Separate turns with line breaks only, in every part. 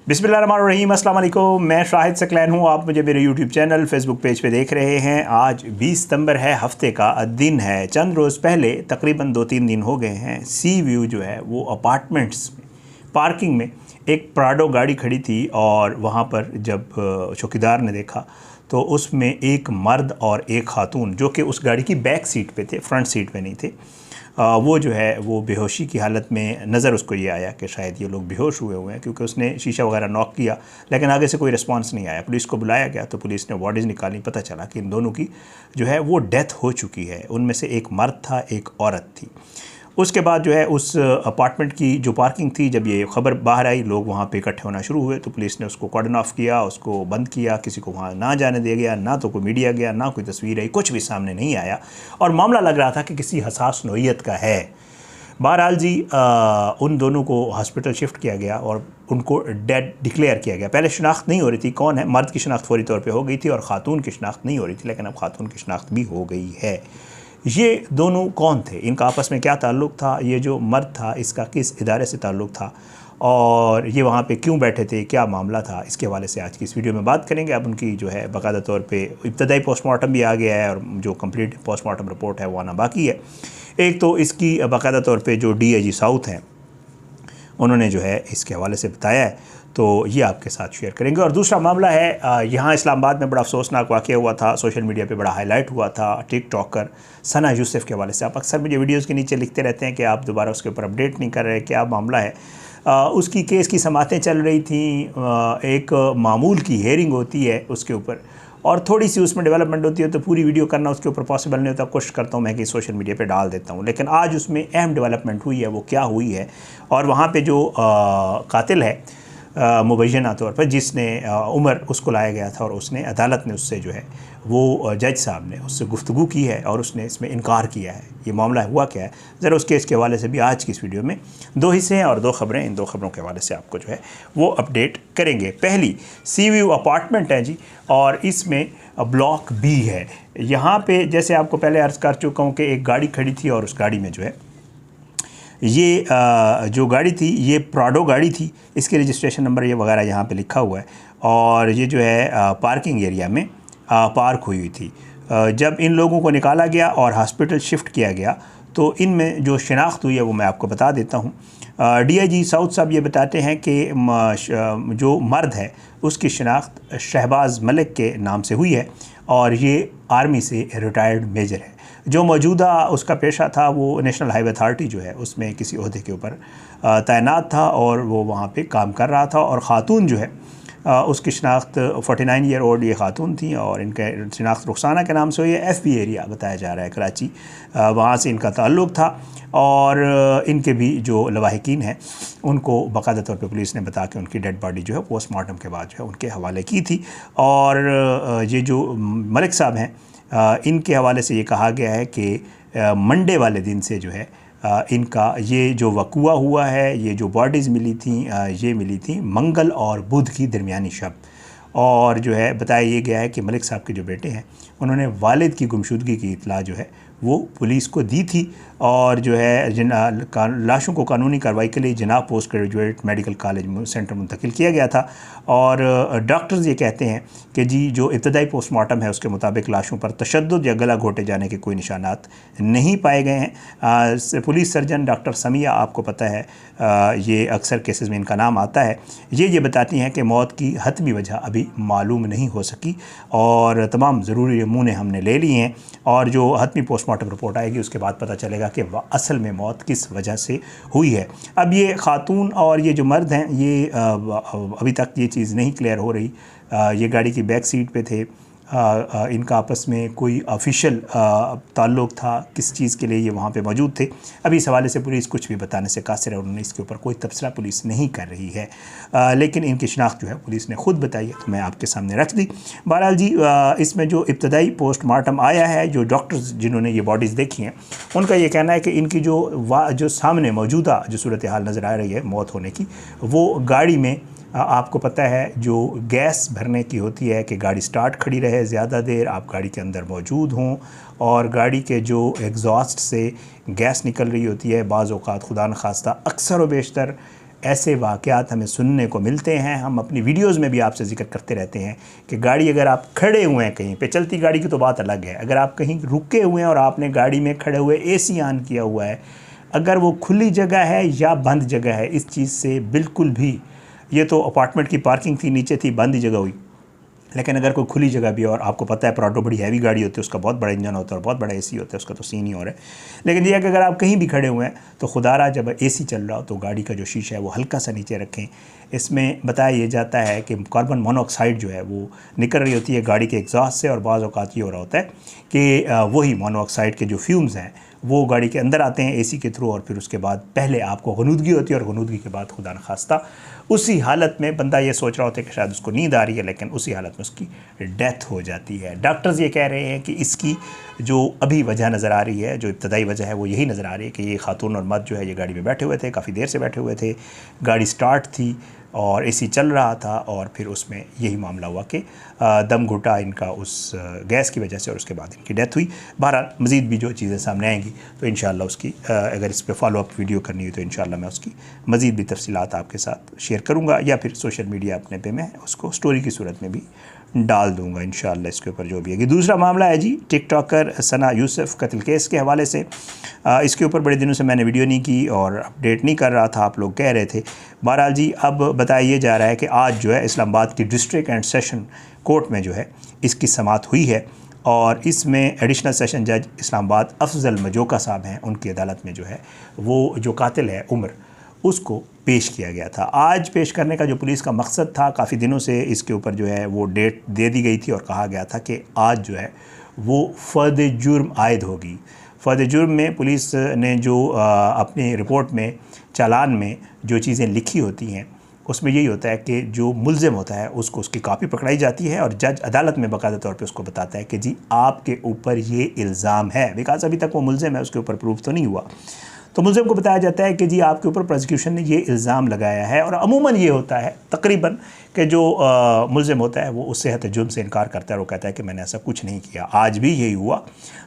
बिस्मिल्लाहिर्रहमानिर्रहीम, अस्सलाम वालेकुम। मैं शाहिद सकलैन हूँ। आप मुझे मेरे यूट्यूब चैनल फेसबुक पेज पे देख रहे हैं। आज 20 सितंबर है, हफ्ते का दिन है। चंद रोज़ पहले तकरीबन 2-3 दिन हो गए हैं, सी व्यू जो है वो अपार्टमेंट्स में पार्किंग में एक प्राडो गाड़ी खड़ी थी और वहाँ पर जब चौकीदार ने देखा तो उसमें एक मर्द और एक खातून जो कि उस गाड़ी की बैक सीट पे थे, फ्रंट सीट पे नहीं थे, वो जो है वो बेहोशी की हालत में नज़र उसको ये आया कि शायद ये लोग बेहोश हुए हैं, क्योंकि उसने शीशा वगैरह नॉक किया लेकिन आगे से कोई रिस्पांस नहीं आया। पुलिस को बुलाया गया तो पुलिस ने बॉडीज़ निकाली। पता चला कि इन दोनों की जो है वो डेथ हो चुकी है। उनमें से एक मर्द था, एक औरत थी। उसके बाद जो है उस अपार्टमेंट की जो पार्किंग थी, जब ये ख़बर बाहर आई, लोग वहाँ पे इकट्ठे होना शुरू हुए तो पुलिस ने उसको कॉर्डन ऑफ किया, उसको बंद किया, किसी को वहाँ ना जाने दिया गया, ना तो कोई मीडिया गया, ना कोई तस्वीर आई, कुछ भी सामने नहीं आया और मामला लग रहा था कि किसी हसास नौइयत का है। बहरहाल जी, उन दोनों को हॉस्पिटल शिफ्ट किया गया और उनको डेड डिक्लेयर किया गया। पहले शिनाख्त नहीं हो रही थी कौन है, मर्द की शिनाख्त फौरी तौर पे हो गई थी और ख़ातून की शिनाख्त नहीं हो रही थी, लेकिन अब ख़ातून की शिनाख्त भी हो गई है। ये दोनों कौन थे, इनका आपस में क्या ताल्लुक़ था, ये जो मर्द था इसका किस इदारे से ताल्लुक़ था और ये वहाँ पे क्यों बैठे थे, क्या मामला था, इसके हवाले से आज की इस वीडियो में बात करेंगे। अब उनकी जो है बाकायदा तौर पे इब्तदाई पोस्टमार्टम भी आ गया है और जो कंप्लीट पोस्टमार्टम रिपोर्ट है वो आना बाकी है। एक तो इसकी बाकायदा तौर पे जो DIG साउथ हैं उन्होंने जो है इसके हवाले से बताया है, तो ये आपके साथ शेयर करेंगे। और दूसरा मामला है, यहाँ इस्लामाबाद में बड़ा अफसोसनाक वाक़या हुआ था, सोशल मीडिया पे बड़ा हाईलाइट हुआ था। टिकटॉकर सना यूसुफ के हवाले से आप अक्सर मुझे वीडियोज़ के नीचे लिखते रहते हैं कि आप दोबारा उसके ऊपर अपडेट नहीं कर रहे, क्या मामला है। उसकी केस की समातें चल रही थी, एक मामूल की हेयरिंग होती है उसके ऊपर और थोड़ी सी उसमें डेवलपमेंट होती है तो पूरी वीडियो करना उसके ऊपर पॉसिबल नहीं होता। कोशिश करता हूँ मैं कि सोशल मीडिया पे डाल देता हूँ, लेकिन आज उसमें अहम डेवलपमेंट हुई है। वो क्या हुई है और वहाँ पे जो कातिल है मुबैना तौर पर, जिसने उमर उसको लाया गया था और उसने अदालत ने उससे जो है वो जज साहब ने उससे गुफ्तगू की है और उसने इसमें इनकार किया है। ये मामला हुआ क्या है, ज़रा उस केस के हवाले से भी आज की इस वीडियो में 2 हिस्से हैं और 2 खबरें, इन 2 खबरों के हवाले से आपको जो है वो अपडेट करेंगे। पहली सी व्यू अपार्टमेंट है जी और इसमें ब्लॉक B है। यहाँ पे जैसे आपको पहले अर्ज़ कर चुका हूँ कि एक गाड़ी खड़ी थी और उस गाड़ी में जो है ये जो गाड़ी थी ये प्राडो गाड़ी थी, इसके रजिस्ट्रेशन नंबर ये वगैरह यहाँ पे लिखा हुआ है और ये जो है पार्किंग एरिया में पार्क हुई थी। जब इन लोगों को निकाला गया और हॉस्पिटल शिफ्ट किया गया तो इनमें जो शिनाख्त हुई है वो मैं आपको बता देता हूँ। DIG साउथ साहब ये बताते हैं कि जो मर्द है उसकी शिनाख्त शहबाज मलिक के नाम से हुई है और ये आर्मी से रिटायर्ड मेजर है। जो मौजूदा उसका पेशा था वो नेशनल हाईवे अथॉरिटी जो है उसमें किसी ओहदे के ऊपर तैनात था और वो वहाँ पे काम कर रहा था। और ख़ातून जो है उसकी शिनाख्त 49 ईयर ओल्ड ये ख़ातून थी और इनके शिनाख्त रुखसाना के नाम से हुई है। FB एरिया बताया जा रहा है, कराची, वहाँ से इनका ताल्लुक़ था और इनके भी जो लवाहिकीन हैं उनको बाकायदा तौर पे पुलिस ने बता के उनकी डेड बॉडी जो है पोस्टमार्टम के बाद जो है उनके हवाले की थी। और ये जो मलिक साहब हैं इनके हवाले से ये कहा गया है कि मंडे वाले दिन से जो है इनका ये जो वक़ुआ हुआ है, ये जो बॉडीज़ मिली थी ये मिली थी मंगल और बुध की दरमियानी शब। और जो है बताया ये गया है कि मलिक साहब के जो बेटे हैं उन्होंने वालिद की गुमशुदगी की इत्तला जो है वो पुलिस को दी थी और जो है लाशों को कानूनी कार्रवाई के लिए जनाब post graduate medical college centre मुंतकिल किया गया था। और डॉक्टर्स ये कहते हैं कि जी जो इब्तदाई पोस्टमार्टम है उसके मुताबिक लाशों पर तशद्दुद या गला घोटे जाने के कोई निशानात नहीं पाए गए हैं। पुलिस सर्जन डॉक्टर समिया, आपको पता है ये अक्सर केसेस में इनका नाम आता है, ये बताती हैं कि मौत की हतमी वजह अभी मालूम नहीं हो सकी और तमाम ज़रूरी नमूने हमने ले लिए हैं और जो हतमी पोस्टमार्टम रिपोर्ट आएगी उसके बाद पता चलेगा कि असल में मौत किस वजह से हुई है। अब ये ख़ातून और ये जो मर्द हैं ये अभी तक ये चीज़ नहीं क्लियर हो रही। ये गाड़ी की बैक सीट पे थे, इनका आपस में कोई ऑफिशियल ताल्लुक़ था, किस चीज़ के लिए ये वहाँ पे मौजूद थे, अभी इस हवाले से पुलिस कुछ भी बताने से कासिर है। उन्होंने इसके ऊपर कोई तबसरा पुलिस नहीं कर रही है, लेकिन इनकी शिनाख्त जो है पुलिस ने ख़ुद बताई है तो मैं आपके सामने रख दी। बहरहाल जी, इसमें जो इब्तदाई पोस्टमार्टम आया है, जो डॉक्टर्स जिन्होंने ये बॉडीज़ देखी हैं उनका ये कहना है कि इनकी जो सामने मौजूदा जो सूरत हाल नज़र आ रही है मौत होने की, वो गाड़ी में आपको पता है जो गैस भरने की होती है कि गाड़ी स्टार्ट खड़ी रहे ज़्यादा देर, आप गाड़ी के अंदर मौजूद हों और गाड़ी के जो एग्जॉस्ट से गैस निकल रही होती है, बाज़ औक़ात खुदा न खास्ता अक्सर व बेशतर ऐसे वाक़यात हमें सुनने को मिलते हैं। हम अपनी वीडियोज़ में भी आपसे जिक्र करते रहते हैं कि गाड़ी अगर आप खड़े हुए हैं कहीं पे, चलती गाड़ी की तो बात अलग है, अगर आप कहीं रुके हुए हैं और आपने गाड़ी में खड़े हुए AC ऑन किया हुआ है, अगर वो खुली जगह है या बंद जगह है, इस चीज़ से बिल्कुल भी, ये तो अपार्टमेंट की पार्किंग थी, नीचे थी, बंद ही जगह हुई, लेकिन अगर कोई खुली जगह भी है और आपको पता है प्राडो बड़ी हैवी गाड़ी होती है, उसका बहुत बड़ा इंजन होता है और बहुत बड़ा AC होता है, उसका तो सीन ही और है। लेकिन ये है कि अगर आप कहीं भी खड़े हुए हैं तो खुदारा जब AC चल रहा हो तो गाड़ी का जो शीशा है वो हल्का सा नीचे रखें। इसमें बताया ये जाता है कि कार्बन मोनोऑक्साइड जो है वो निकल रही होती है गाड़ी के एग्जॉस्ट से, और बाज़ औक़ात ये हो रहा होता है कि वही मोनोऑक्साइड के जो फ्यूम्स हैं वो गाड़ी के अंदर आते हैं AC के थ्रू, और फिर उसके बाद पहले आपको गनूदगी होती है और गनूदगी के बाद खुदा न खास्ता उसी हालत में बंदा ये सोच रहा होता है कि शायद उसको नींद आ रही है, लेकिन उसी हालत में उसकी डेथ हो जाती है। डॉक्टर्स ये कह रहे हैं कि इसकी जो अभी वजह नज़र आ रही है, जो इब्तदाई वजह है वो यही नज़र आ रही है कि ये खातून और मर्द जो है ये गाड़ी में बैठे हुए थे, काफ़ी देर से बैठे हुए थे, गाड़ी स्टार्ट थी और AC चल रहा था, और फिर उसमें यही मामला हुआ कि दम घुटा इनका उस गैस की वजह से और उसके बाद इनकी डेथ हुई। बहरहाल मज़ीद भी जो चीज़ें सामने आएंगी तो इंशाअल्लाह उसकी अगर इस पर फॉलो अप वीडियो करनी हुई तो इंशाअल्लाह मैं उसकी मज़ीद भी तफसीलात आपके साथ शेयर करूँगा, या फिर सोशल मीडिया अपने पे मैं उसको स्टोरी की सूरत में भी डाल दूंगा इंशाअल्लाह इसके ऊपर जो भी है। दूसरा मामला है जी टिकटॉकर सना यूसुफ कत्ल केस के हवाले से। इसके ऊपर बड़े दिनों से मैंने वीडियो नहीं की और अपडेट नहीं कर रहा था, आप लोग कह रहे थे। बहरहाल जी अब बताया जा रहा है कि आज जो है इस्लामाबाद की डिस्ट्रिक्ट एंड सेशन कोर्ट में जो है इसकी समाअत हुई है, और इसमें एडिशनल सेशन जज इस्लामाबाद अफजल मजोका साहब हैं, उनकी अदालत में जो है वो जो कातिल है उमर उसको पेश किया गया था। आज पेश करने का जो पुलिस का मकसद था, काफ़ी दिनों से इसके ऊपर जो है वो डेट दे दी गई थी और कहा गया था कि आज जो है वो फ़र्द जुर्म आयद होगी। फ़र्द जुर्म में पुलिस ने जो अपनी रिपोर्ट में चालान में जो चीज़ें लिखी होती हैं उसमें यही होता है कि जो मुल्ज़िम होता है उसको उसकी कापी पकड़ाई जाती है और जज अदालत में बाकायदा तौर पे उसको बताता है कि जी आपके ऊपर ये इल्ज़ाम है, बिकॉज अभी तक वो मुल्ज़िम है, उसके ऊपर प्रूफ तो नहीं हुआ। तो मुल्ज़िम को बताया जाता है कि जी आपके ऊपर प्रोसिक्यूशन ने ये इल्ज़ाम लगाया है, और अमूमन ये होता है तकरीबन कि जो मुल्ज़िम होता है वो उस सेहत जुर्म से इनकार करता है और वो कहता है कि मैंने ऐसा कुछ नहीं किया। आज भी यही हुआ।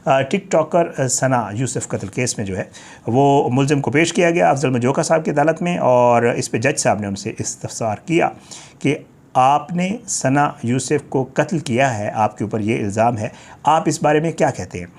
टिकटॉकर सना यूसुफ कत्ल केस में जो है वो मुल्ज़िम को पेश किया गया अफजल मजोका साहब की अदालत में, और इस पर जज साहब ने उनसे इस्तफसार किया कि आपने सना यूसुफ को कत्ल किया है, आपके ऊपर ये इल्ज़ाम है, आप इस बारे में क्या कहते हैं।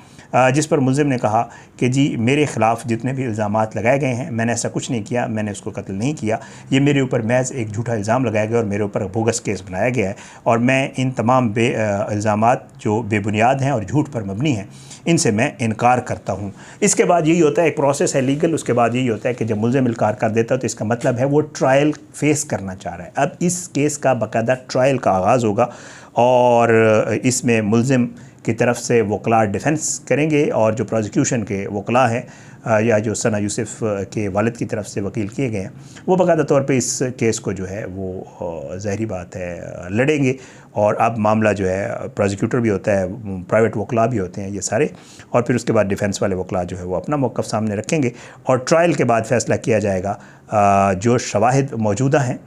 जिस पर मुल्ज़िम ने कहा कि जी मेरे ख़िलाफ़ जितने भी इल्ज़ामात लगाए गए हैं मैंने ऐसा कुछ नहीं किया, मैंने उसको कत्ल नहीं किया, ये मेरे ऊपर महज एक झूठा इल्ज़ाम लगाया गया और मेरे ऊपर बोगस केस बनाया गया है, और मैं इन तमाम इल्ज़ामात जो बेबुनियाद हैं और झूठ पर मबनी हैं इनसे मैं इनकार करता हूँ। इसके बाद यही होता है, एक प्रोसेस है लीगल, उसके बाद यही होता है कि जब मुल्ज़िम इनकार कर देता है तो इसका मतलब है वो ट्रायल फेस करना चाह रहा है। अब इस केस का बाकायदा ट्रायल का आगाज़ होगा और इसमें मुल्ज़िम की तरफ से वकला डिफेंस करेंगे, और जो प्रोसिक्यूशन के वकला हैं या जो सना यूसुफ के वालिद की तरफ से वकील किए गए हैं वो बाकायदा तौर पे इस केस को जो है वो ज़ाहिरी बात है लड़ेंगे। और अब मामला जो है प्रोसिक्यूटर भी होता है, प्राइवेट वकला भी होते हैं ये सारे, और फिर उसके बाद डिफेंस वाले वकला जो है वो अपना मौक़िफ़ सामने रखेंगे और ट्रायल के बाद फ़ैसला किया जाएगा। जो शवाहिद मौजूदा हैं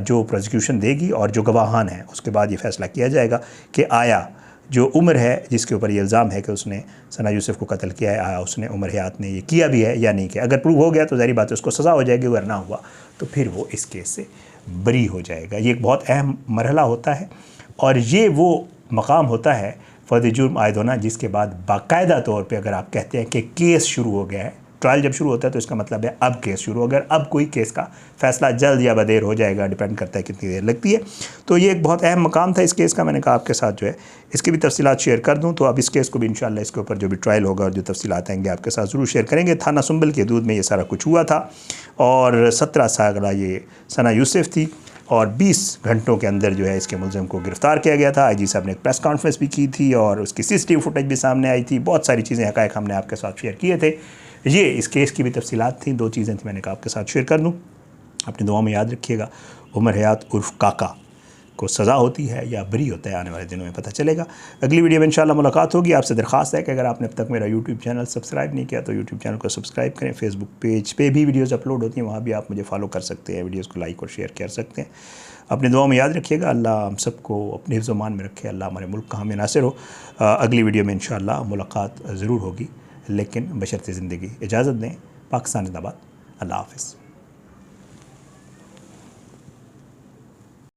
जो प्रोसिक्यूशन देगी और जो गवाहान हैं उसके बाद ये फ़ैसला किया जाएगा कि आया जो उमर है जिसके ऊपर ये इल्ज़ाम है कि उसने सना यूसुफ को कत्ल किया है, आया उसने उमर हयात ने ये किया भी है या नहीं किया। अगर प्रूव हो गया तो ज़ाहिर बात है उसको सज़ा हो जाएगी, अगर ना हुआ तो फिर वो इस केस से बरी हो जाएगा। ये एक बहुत अहम मरहला होता है और ये वो मकाम होता है फ़र्द जुर्म आयद होना जिसके बाद बाकायदा तौर पर अगर आप कहते हैं कि केस शुरू हो गया है, ट्रायल जब शुरू होता है तो इसका मतलब है अब केस शुरू। अगर अब कोई केस का फ़ैसला जल्द या बदेर हो जाएगा, डिपेंड करता है कितनी देर लगती है। तो ये एक बहुत अहम मकाम था इस केस का, मैंने कहा आपके साथ जो है इसकी भी तफसीलात शेयर कर दूं। तो अब इस केस को भी इंशाल्लाह इसके ऊपर जो भी ट्रायल होगा और जो तफसीलात आएंगे आपके साथ ज़रूर शेयर करेंगे। थाना सुंबल के हदूद में ये सारा कुछ हुआ था और 17 साल ये सना यूसुफ थी और 20 घंटों के अंदर जो है इसके मुल्ज़िम को गिरफ़्तार किया गया था। IG साहब ने एक प्रेस कॉन्फ्रेंस भी की थी और उसकी CCTV फुटेज भी सामने आई थी। बहुत सारी चीज़ें हक़ाइक़ हमने आपके साथ शेयर किए थे। ये इस केस की भी तफसीलात थी, 2 चीज़ें थी मैंने कहा आपके साथ शेयर कर दूँ। अपनी दुआ में याद रखिएगा। उमर हयात उर्फ़ काका को सज़ा होती है या बरी होता है, आने वाले दिनों में पता चलेगा। अगली वीडियो में इंशाल्लाह मुलाकात होगी। आपसे दरख्वास्त है कि अगर आपने अब तक मेरा यूट्यूब चैनल सब्सक्राइब नहीं किया तो यूट्यूब चैनल को सब्सक्राइब करें। फेसबुक पेज पे भी वीडियोज़ अपलोड होती हैं, वहाँ भी आप मुझे फॉलो कर सकते हैं, वीडियोज़ को लाइक और शेयर कर सकते हैं। अपनी दुआ में याद रखिएगा। अल्लाह हम सबको अपने हिफ्ज़ मान में रखे, अल्लाह हमारे मुल्क का हमें नासिर हो। अगली वीडियो में इंशाल्लाह मुलाकात ज़रूर होगी, लेकिन बशर्ते ज़िंदगी इजाज़त दें। पाकिस्तान जिंदाबाद। अल्लाह हाफ़िज़।